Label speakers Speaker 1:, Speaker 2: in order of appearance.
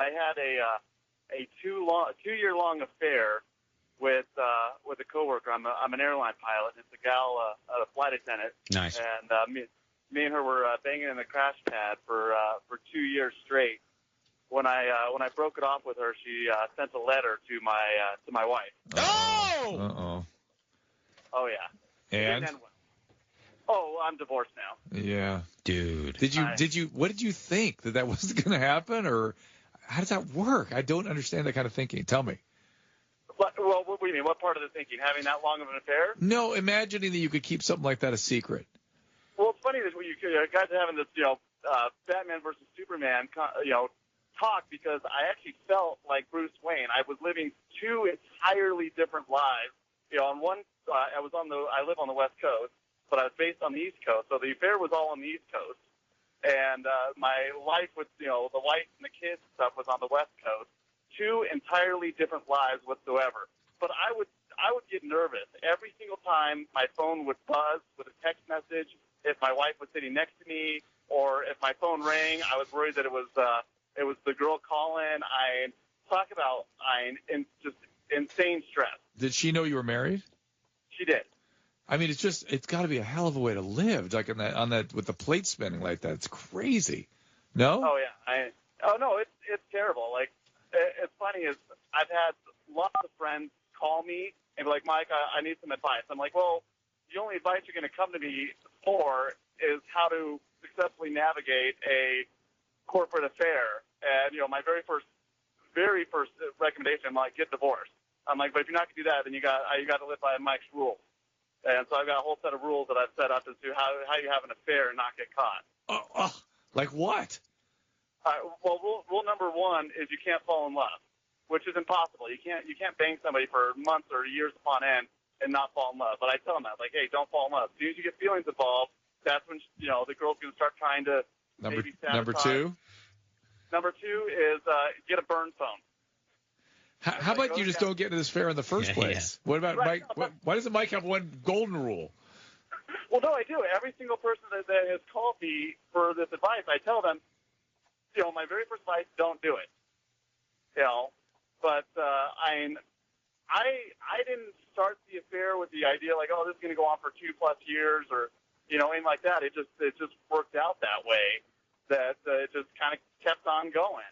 Speaker 1: I had a 2-year-long affair with a coworker. I'm an airline pilot. It's a gal, a flight attendant.
Speaker 2: Nice.
Speaker 1: And me and her were banging in the crash pad for 2 years straight. When I broke it off with her, she sent a letter to my wife.
Speaker 2: Oh.
Speaker 1: Oh yeah.
Speaker 3: And?
Speaker 1: Oh, I'm divorced now.
Speaker 3: Yeah.
Speaker 2: Dude.
Speaker 3: What did you think? That wasn't going to happen? Or how does that work? I don't understand that kind of thinking. Tell me.
Speaker 1: What do you mean? What part of the thinking? Having that long of an affair?
Speaker 3: No, imagining that you could keep something like that a secret.
Speaker 1: Well, it's funny that you guys are having this, Batman versus Superman, talk, because I actually felt like Bruce Wayne. I was living two entirely different lives. On one, I live on the West Coast, but I was based on the East Coast, so the affair was all on the East Coast, and my life with the wife and the kids and stuff was on the West Coast. Two entirely different lives whatsoever. But I would get nervous every single time my phone would buzz with a text message. If my wife was sitting next to me, or if my phone rang, I was worried that it was the girl calling. Talk about just insane stress.
Speaker 3: Did she know you were married?
Speaker 1: She did.
Speaker 3: I mean, it's got to be a hell of a way to live, like on that with the plate spinning like that. It's crazy. No?
Speaker 1: Oh yeah. It's terrible. Like, it's funny is I've had lots of friends call me and be like, Mike, I need some advice. I'm like, well, the only advice you're going to come to me for is how to successfully navigate a corporate affair. And my very first recommendation, I'm like, get divorced. I'm like, but if you're not going to do that, then you got to live by Mike's rules. And so I've got a whole set of rules that I've set up as to how you have an affair and not get caught.
Speaker 3: Like what?
Speaker 1: Rule number one is you can't fall in love, which is impossible. You can't bang somebody for months or years upon end and not fall in love. But I tell them that, like, hey, don't fall in love. As soon as you get feelings involved, that's when the girl's going to start trying to maybe sabotage.
Speaker 3: Number two?
Speaker 1: Number two is get a burn phone.
Speaker 3: How about you just don't get into this affair in the first place? Yeah. What about Mike? Why doesn't Mike have one golden rule?
Speaker 1: Well, no, I do. Every single person that has called me for this advice, I tell them, my very first advice, don't do it. But I didn't start the affair with the idea like, oh, this is going to go on for 2+ years or anything like that. It just worked out that way. That it just kind of kept on going.